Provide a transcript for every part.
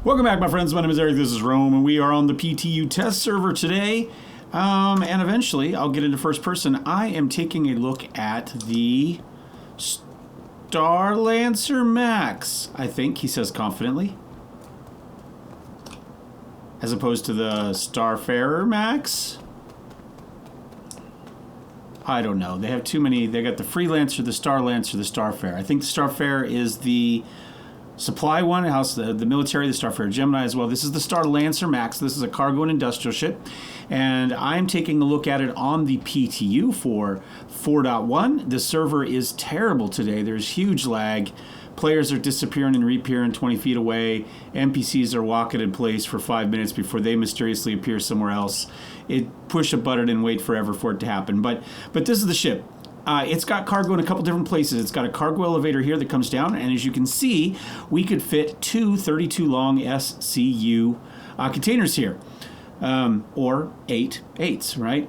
Welcome back, my friends. My name is Eric. This is Rome, and we are on the PTU test server today. And eventually, I'll get into first person. I am taking a look at the Starlancer Max, I think he says confidently, as opposed to the Starfarer Max. I don't know. They have too many. They got the Freelancer, the Starlancer, the Starfarer. I think the Starfarer is the supply one, house the military, the Starfarer Gemini as well. This is the Starlancer Max. This is a cargo and industrial ship, and I'm taking a look at it on the PTU for 4.1. The server is terrible today. There's huge lag. Players are disappearing and reappearing 20 feet away. NPCs are walking in place for 5 minutes before they mysteriously appear somewhere else. Push a button and wait forever for it to happen. But this is the ship. It's got cargo in a couple different places. It's got a cargo elevator here that comes down, and as you can see, we could fit two 32 long SCU containers here, or 8s, right?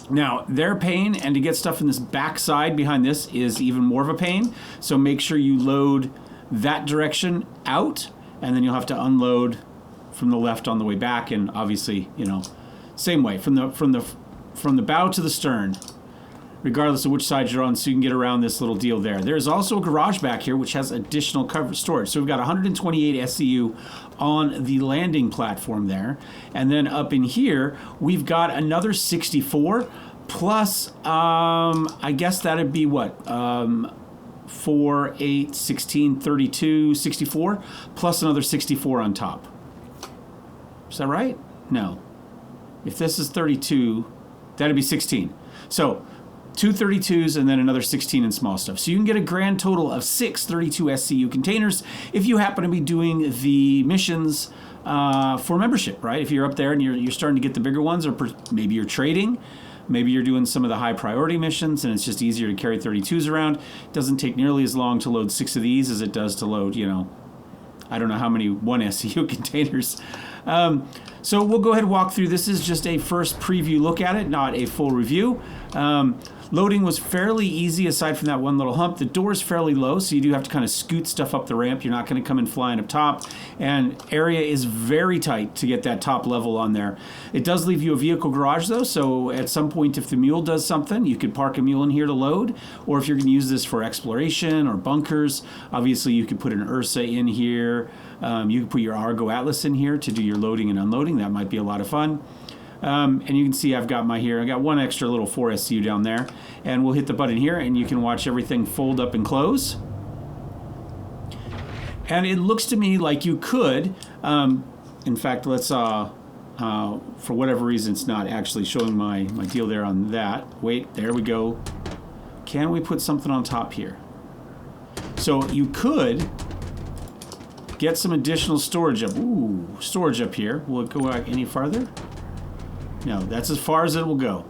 Now, they're a pain, and to get stuff in this back side behind this is even more of a pain, so make sure you load that direction out, and then you'll have to unload from the left on the way back, and obviously, you know, same way, from the bow to the stern, regardless of which side you're on, so you can get around this little deal there. There's also a garage back here, which has additional cover storage. So we've got 128 SCU on the landing platform there. And then up in here, we've got another 64, plus, I guess that'd be what? 4, 8, 16, 32, 64, plus another 64 on top. Is that right? No. If this is 32, that'd be 16. So, two 32s and then another 16 in small stuff. So you can get a grand total of 6 32 SCU containers if you happen to be doing the missions for membership, right? If you're up there and you're starting to get the bigger ones, or maybe you're trading, maybe you're doing some of the high priority missions and it's just easier to carry 32s around. It doesn't take nearly as long to load 6 of these as it does to load, you know, I don't know how many 1 SCU containers. So we'll go ahead and walk through. This is just a first preview look at it, not a full review. Loading was fairly easy aside from that one little hump. The door is fairly low, so you do have to kind of scoot stuff up the ramp. You're not going to come in flying up top. And area is very tight to get that top level on there. It does leave you a vehicle garage, though, so at some point if the mule does something, you could park a mule in here to load. Or if you're going to use this for exploration or bunkers, obviously you could put an Ursa in here. You can put your Argo Atlas in here to do your loading and unloading. That might be a lot of fun. And you can see I've got I got one extra little 4 SCU down there, and we'll hit the button here and you can watch everything fold up and close. And it looks to me like you could, in fact, let's, for whatever reason, it's not actually showing my deal there on that. Wait, there we go. Can we put something on top here? So you could get some additional storage up. Ooh, storage up here. Will it go back any farther? No, that's as far as it will go.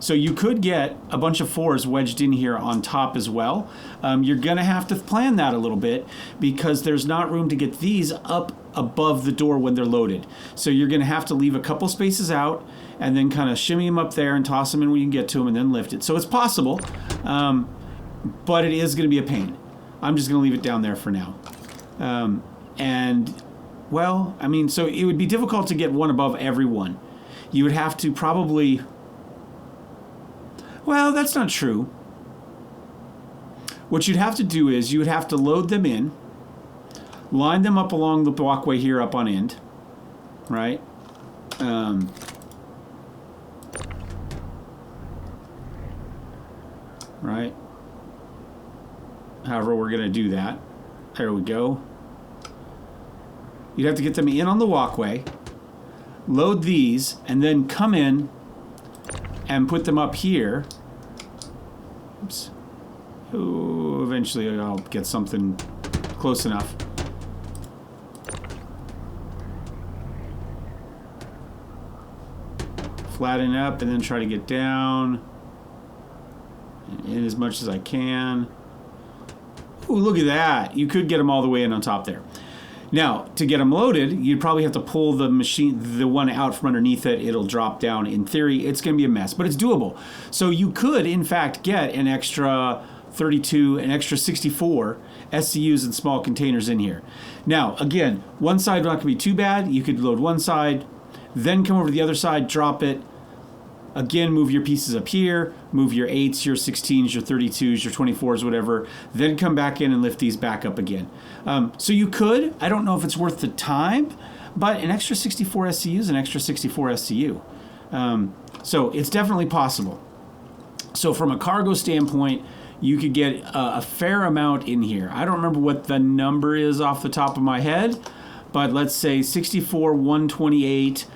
So you could get a bunch of 4s wedged in here on top as well. You're going to have to plan that a little bit because there's not room to get these up above the door when they're loaded. So you're going to have to leave a couple spaces out and then kind of shimmy them up there and toss them in when you can get to them and then lift it. So it's possible, but it is going to be a pain. I'm just going to leave it down there for now. And, well, I mean, so it would be difficult to get one above every one. You would have to probably... Well, that's not true. What you'd have to do is you would have to load them in, line them up along the walkway here up on end, right? Right? However, we're going to do that. There we go. You'd have to get them in on the walkway, load these, and then come in and put them up here. Oops. Oh, eventually I'll get something close enough. Flatten up and then try to get down in as much as I can. Ooh, look at that. You could get them all the way in on top there. Now, to get them loaded, you'd probably have to pull the one out from underneath it. It'll drop down. In theory, it's going to be a mess, but it's doable. So you could, in fact, get an extra 32, an extra 64 SCUs in small containers in here. Now, again, one side not going to be too bad. You could load one side, then come over to the other side, drop it. Again, move your pieces up here, move your 8s, your 16s, your 32s, your 24s, whatever. Then come back in and lift these back up again. So you could. I don't know if it's worth the time, but an extra 64 SCU is an extra 64 SCU. So it's definitely possible. So from a cargo standpoint, you could get a fair amount in here. I don't remember what the number is off the top of my head, but let's say 64, 128,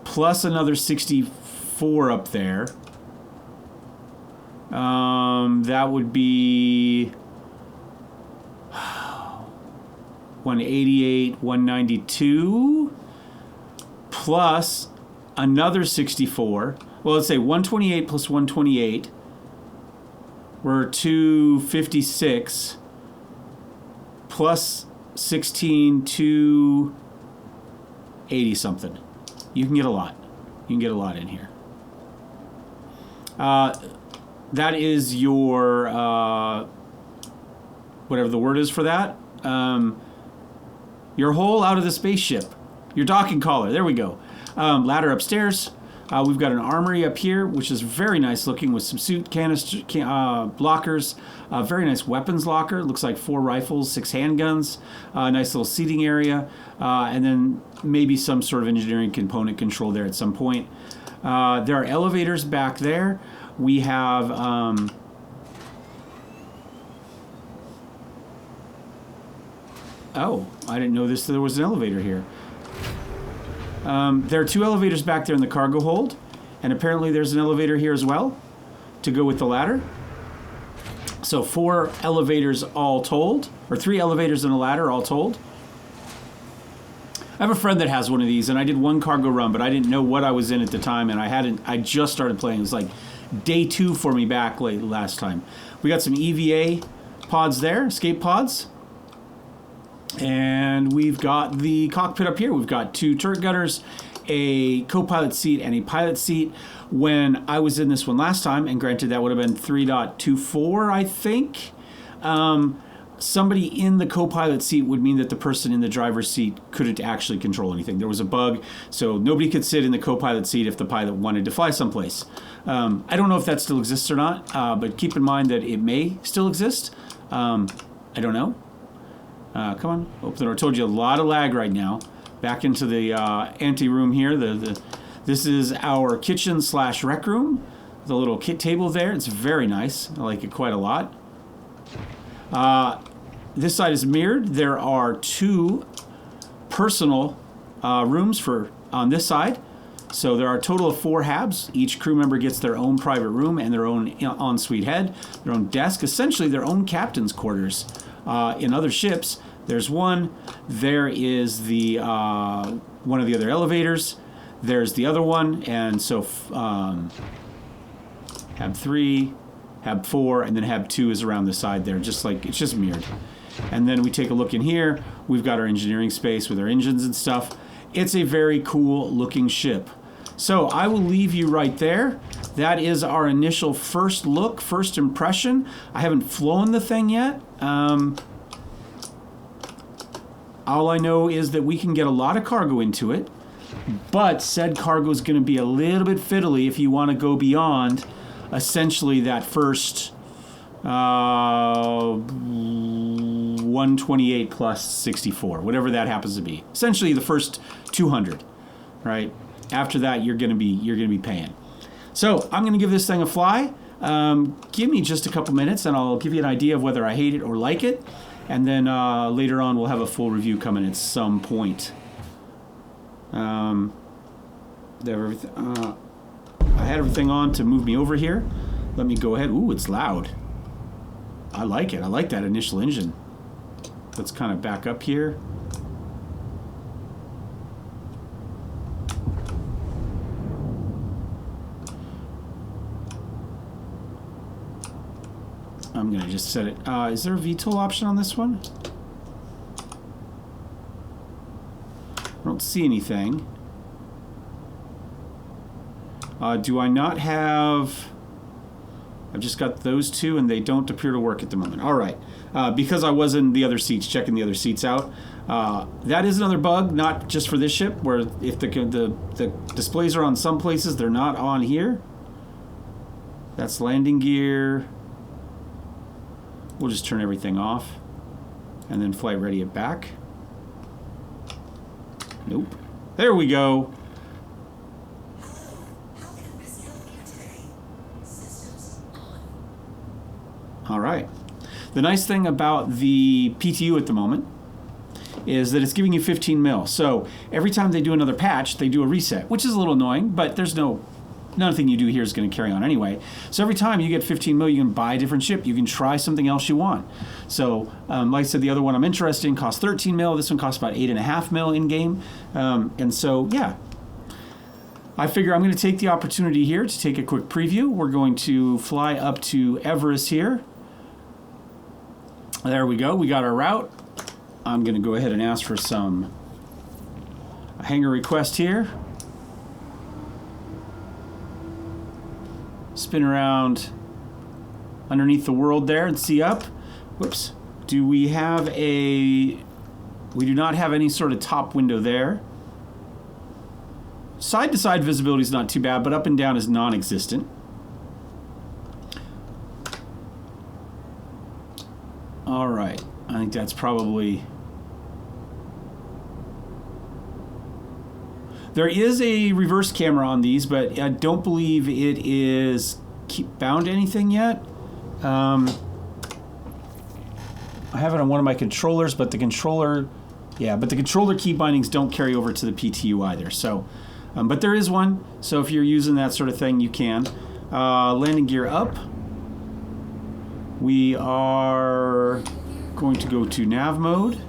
plus another 64 up there. That would be 188, 192, plus another 64. Well, let's say 128 plus 128. We're 256 plus 16, 280 something. You can get a lot. You can get a lot in here. That is your, whatever the word is for that, your hole out of the spaceship, your docking collar. There we go. Ladder upstairs. We've got an armory up here, which is very nice looking with some suit canister blockers. Very nice weapons locker. Looks like 4 rifles, 6 handguns. Nice little seating area. And then maybe some sort of engineering component control there at some point. There are elevators back there. We have... oh, I didn't know there was an elevator here. There are 2 elevators back there in the cargo hold, and apparently there's an elevator here as well to go with the ladder. So 4 elevators all told, or 3 elevators and a ladder all told. I have a friend that has one of these, and I did one cargo run, but I didn't know what I was in at the time, and I just started playing. It was like day 2 for me back late last time. We got some EVA pods there, escape pods. And we've got the cockpit up here. We've got 2 turret gunners, a co-pilot seat, and a pilot seat. When I was in this one last time, and granted that would have been 3.24, I think, somebody in the co-pilot seat would mean that the person in the driver's seat couldn't actually control anything. There was a bug, so nobody could sit in the co-pilot seat if the pilot wanted to fly someplace. I don't know if that still exists or not, but keep in mind that it may still exist. I don't know. Come on, open the door. I told you a lot of lag right now. Back into the ante room here. This is our kitchen / rec room. The little kit table there. It's very nice. I like it quite a lot. This side is mirrored. There are 2 personal rooms on this side. So there are a total of 4 habs. Each crew member gets their own private room and their own ensuite head, their own desk, essentially their own captain's quarters. In other ships, there's one. There is the one of the other elevators. There's the other one, and so Hab 3, Hab 4, and then Hab 2 is around the side there, just like it's just mirrored. And then we take a look in here. We've got our engineering space with our engines and stuff. It's a very cool looking ship. So I will leave you right there. That is our initial first look, first impression. I haven't flown the thing yet. All I know is that we can get a lot of cargo into it, but said cargo is going to be a little bit fiddly if you want to go beyond essentially that first 128 plus 64, whatever that happens to be. Essentially the first 200, right? After that, you're going to be paying. So I'm going to give this thing a fly. Give me just a couple minutes, and I'll give you an idea of whether I hate it or like it. And then later on, we'll have a full review coming at some point. I had everything on to move me over here. Let me go ahead. Ooh, it's loud. I like it. I like that initial engine. Let's kind of back up here. I'm going to just set it. Is there a VTOL option on this one? I don't see anything. Do I not have I've just got those two, and they don't appear to work at the moment. All right, because I was in the other seats, checking the other seats out. That is another bug, not just for this ship, where if the displays are on some places, they're not on here. That's landing gear. We'll just turn everything off, and then flight ready it back. Nope. There we go. All right. The nice thing about the PTU at the moment is that it's giving you 15 mil. So every time they do another patch, they do a reset, which is a little annoying, but there's nothing you do here is going to carry on anyway. So every time you get 15 mil, you can buy a different ship. You can try something else you want. So like I said, the other one I'm interested in costs 13 mil. This one costs about 8.5 mil in game. And so, yeah. I figure I'm going to take the opportunity here to take a quick preview. We're going to fly up to Everest here. There we go. We got our route. I'm going to go ahead and ask for a hangar request here. Spin around underneath the world there and see up. Whoops. Do we have we do not have any sort of top window there. Side to side visibility is not too bad, but up and down is non-existent. All right. I think that's probably... There is a reverse camera on these, but I don't believe it is bound to anything yet. I have it on one of my controllers, but the controller key bindings don't carry over to the PTU either. So, but there is one. So if you're using that sort of thing, you can. Landing gear up. We are going to go to nav mode.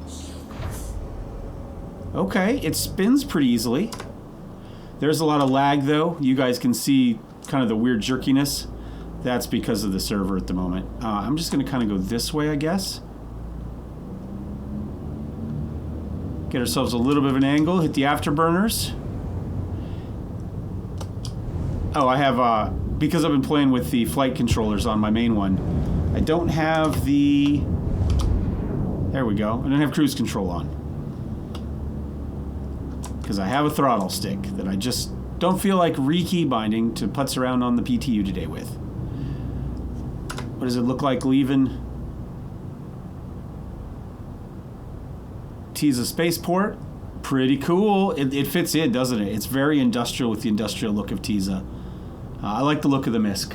Okay, it spins pretty easily. There's a lot of lag though. You guys can see kind of the weird jerkiness. That's because of the server at the moment. I'm just going to kind of go this way, I guess. Get ourselves a little bit of an angle. Hit the afterburners. Oh, I have, because I've been playing with the flight controllers on my main one, I don't have the... There we go. I don't have cruise control on. Because I have a throttle stick that I just don't feel like re-key binding to putz around on the PTU today with. What does it look like leaving Tisa Spaceport? Pretty cool. It fits in, doesn't it? It's very industrial with the industrial look of Tisa. I like the look of the MISC.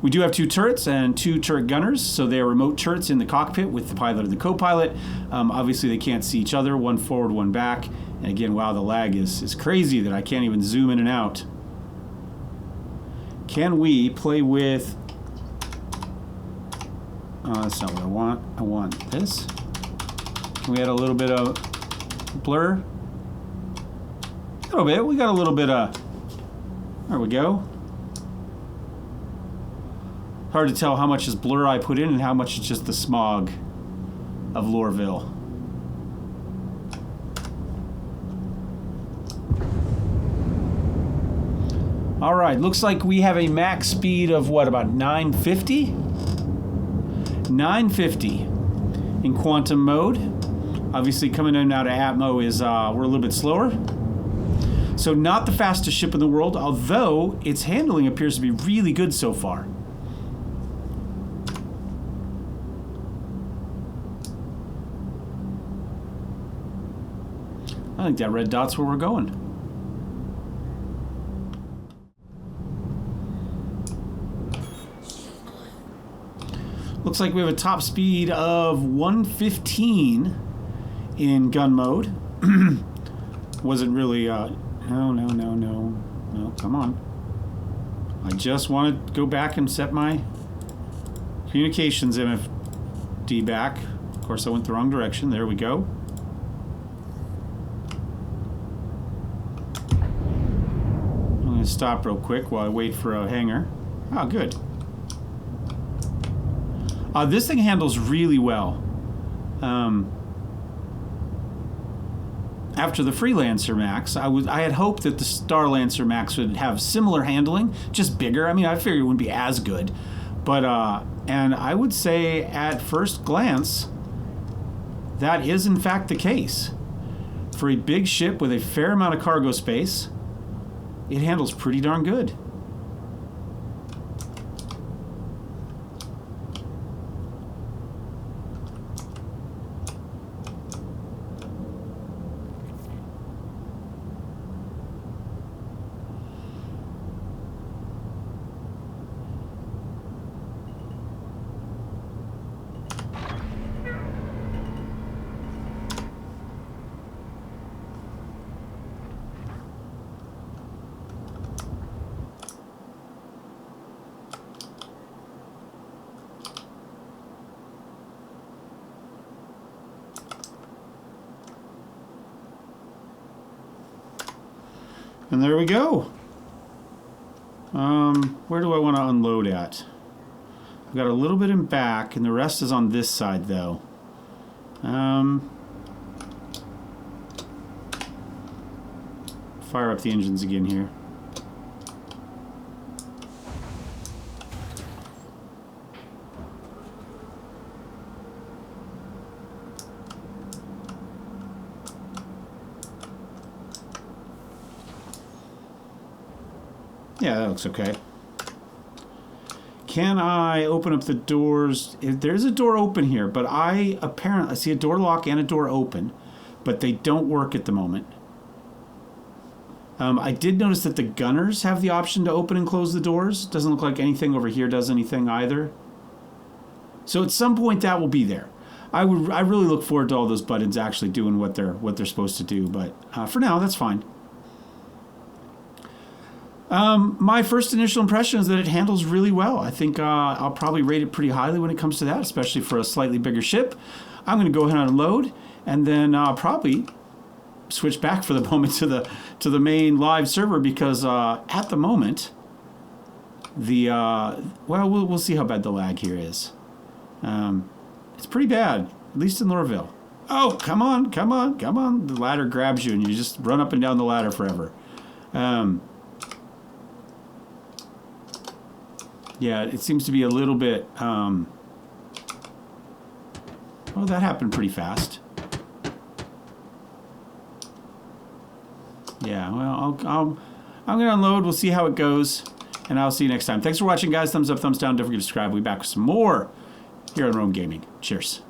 We do have 2 turrets and 2 turret gunners, so they are remote turrets in the cockpit with the pilot and the co-pilot. Obviously, they can't see each other, one forward, one back. And again, wow, the lag is crazy that I can't even zoom in and out. Can we play with... that's not what I want. I want this. Can we add a little bit of blur? A little bit. We got a little bit of... There we go. Hard to tell how much is blur I put in and how much is just the smog of Lorville. All right, looks like we have a max speed of what, about 950? 950 in quantum mode. Obviously, coming in and out of Atmo is we're a little bit slower. So not the fastest ship in the world, although its handling appears to be really good so far. I think that red dot's where we're going. Looks like we have a top speed of 115 in gun mode. Wasn't really, no, come on. I just want to go back and set my communications MFD back. Of course, I went the wrong direction. There we go. I'm going to stop real quick while I wait for a hangar. Oh, good. This thing handles really well. after the Freelancer Max. I had hoped that the Starlancer Max would have similar handling, just bigger. I mean, I figured it wouldn't be as good, but and I would say at first glance, that is in fact the case. For a big ship with a fair amount of cargo space, it handles pretty darn good. And there we go. Where do I want to unload at? I've got a little bit in back, and the rest is on this side, though. Fire up the engines again here. Yeah, that looks okay. Can I open up the doors? There's a door open here, but I see a door lock and a door open, but they don't work at the moment. I did notice that the gunners have the option to open and close the doors. Doesn't look like anything over here does anything either. So at some point that will be there. I really look forward to all those buttons actually doing what they're supposed to do, but for now that's fine. My first initial impression is that it handles really well. I think I'll probably rate it pretty highly when it comes to that, especially for a slightly bigger ship. I'm going to go ahead and unload, and then probably switch back for the moment to the main live server, because at the moment, we'll see how bad the lag here is. It's pretty bad, at least in Lorville. Oh, come on, come on, come on. The ladder grabs you, and you just run up and down the ladder forever. Yeah, it seems to be a little bit, well, that happened pretty fast. Yeah, well, I'm going to unload. We'll see how it goes, and I'll see you next time. Thanks for watching, guys. Thumbs up, thumbs down. Don't forget to subscribe. We'll be back with some more here on Rome Gaming. Cheers.